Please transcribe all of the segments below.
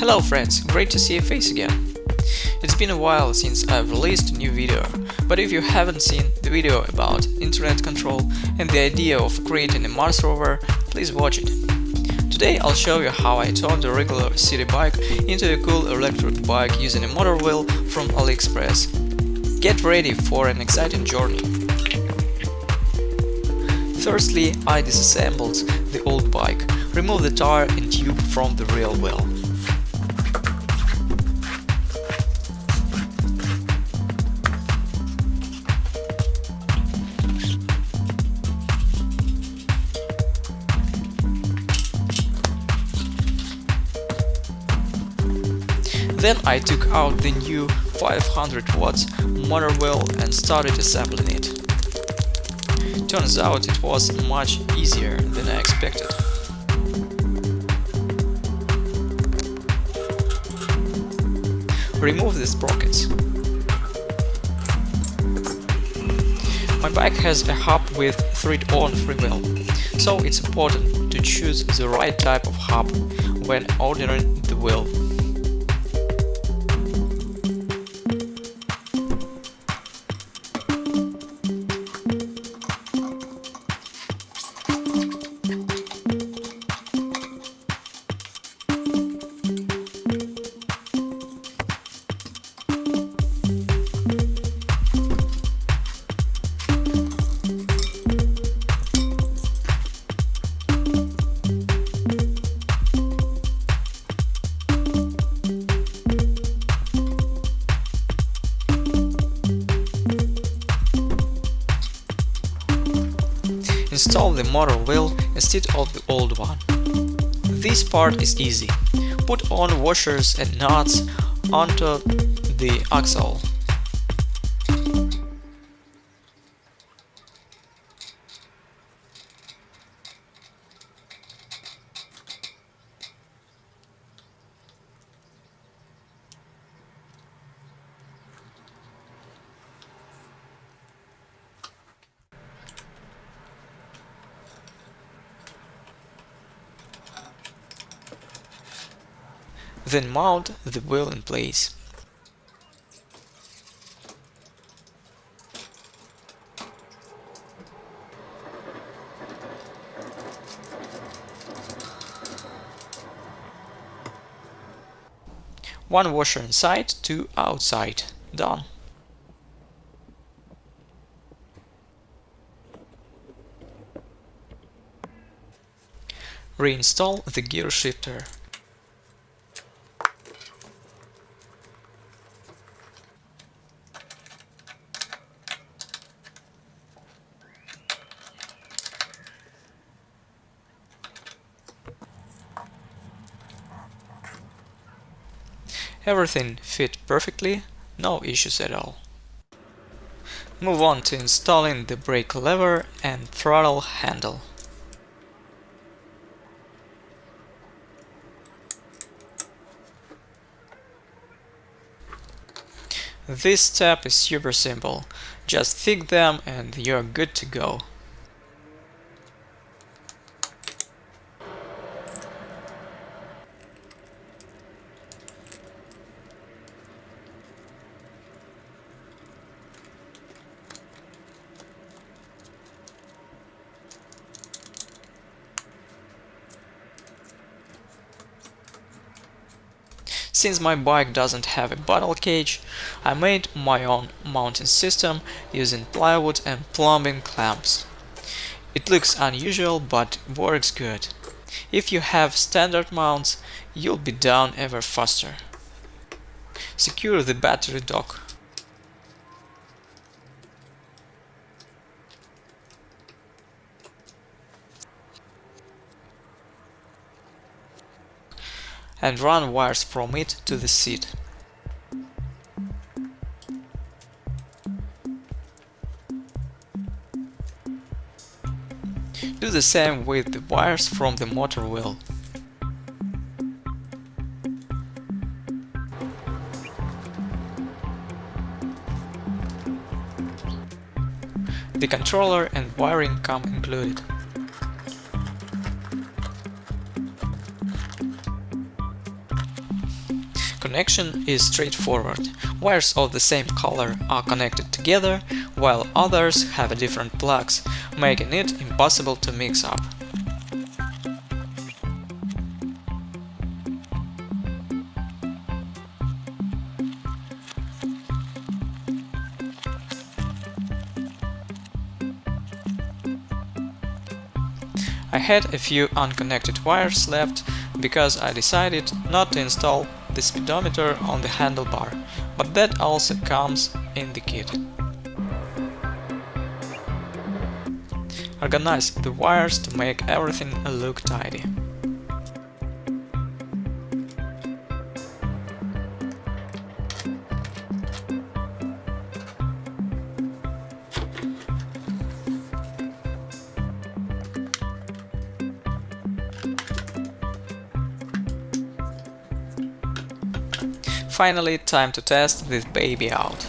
Hello friends, great to see your face again. It's been a while since I've released a new video, but if you haven't seen the video about internet control and the idea of creating a Mars rover, please watch it. Today I'll show you how I turned a regular city bike into a cool electric bike using a motor wheel from AliExpress. Get ready for an exciting journey. Firstly, I disassembled the old bike, removed the tire and tube from the real wheel. Then I took out the new 500 watts motor wheel and started assembling it. Turns out it was much easier than I expected. Remove the sprockets. My bike has a hub with thread-on freewheel, so it's important to choose the right type of hub when ordering the wheel. Install the motor wheel instead of the old one. This part is easy. Put on washers and nuts onto the axle. Then mount the wheel in place. One washer inside, two outside. Done. Reinstall the gear shifter. Everything fit perfectly, no issues at all. Move on to installing the brake lever and throttle handle. This step is super simple, just fix them and you're good to go. Since my bike doesn't have a bottle cage, I made my own mounting system using plywood and plumbing clamps. It looks unusual but works good. If you have standard mounts, you'll be down ever faster. Secure the battery dock. And run wires from it to the seat. Do the same with the wires from the motor wheel. The controller and wiring come included. Connection is straightforward. Wires of the same color are connected together, while others have different plugs, making it impossible to mix up. I had a few unconnected wires left because I decided not to install the speedometer on the handlebar, but that also comes in the kit. Organize the wires to make everything look tidy. Finally, time to test this baby out.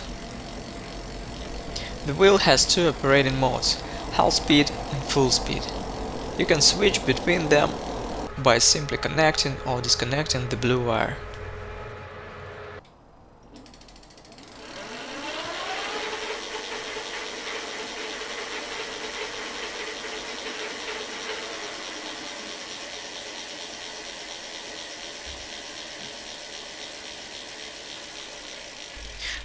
The wheel has two operating modes, half speed and full speed. You can switch between them by simply connecting or disconnecting the blue wire.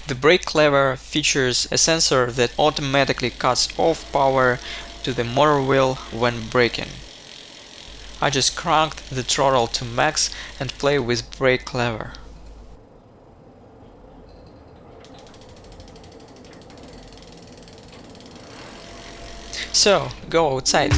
The brake lever features a sensor that automatically cuts off power to the motor wheel when braking. I just cranked the throttle to max and play with brake lever. So, go outside.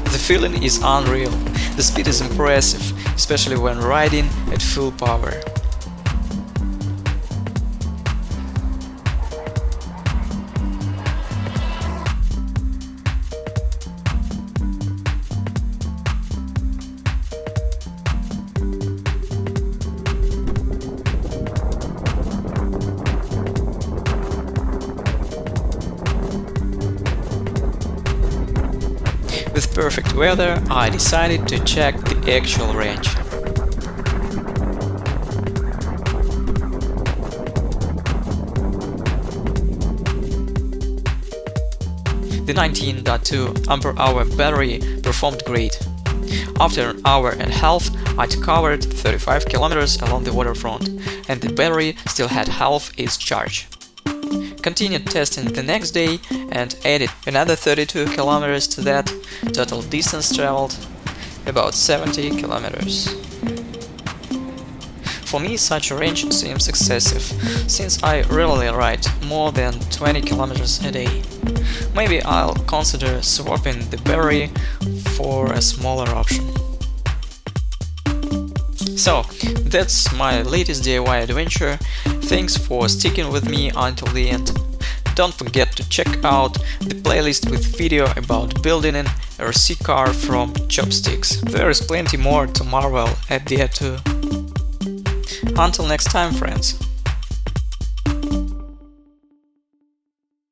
The feeling is unreal. The speed is impressive, especially when riding at full power. With perfect weather, I decided to check the actual range. The 19.2 ampere-hour battery performed great. After an hour and a half, I'd covered 35 kilometers along the waterfront, and the battery still had half its charge. Continued testing the next day and added another 32 kilometers to that. Total distance traveled about 70 kilometers. For me, such a range seems excessive, since I rarely ride more than 20 kilometers a day. Maybe I'll consider swapping the battery for a smaller option. So, that's my latest DIY adventure. Thanks for sticking with me until the end. Don't forget to check out the playlist with video about building an RC car from chopsticks. There is plenty more to marvel at there too. Until next time, friends.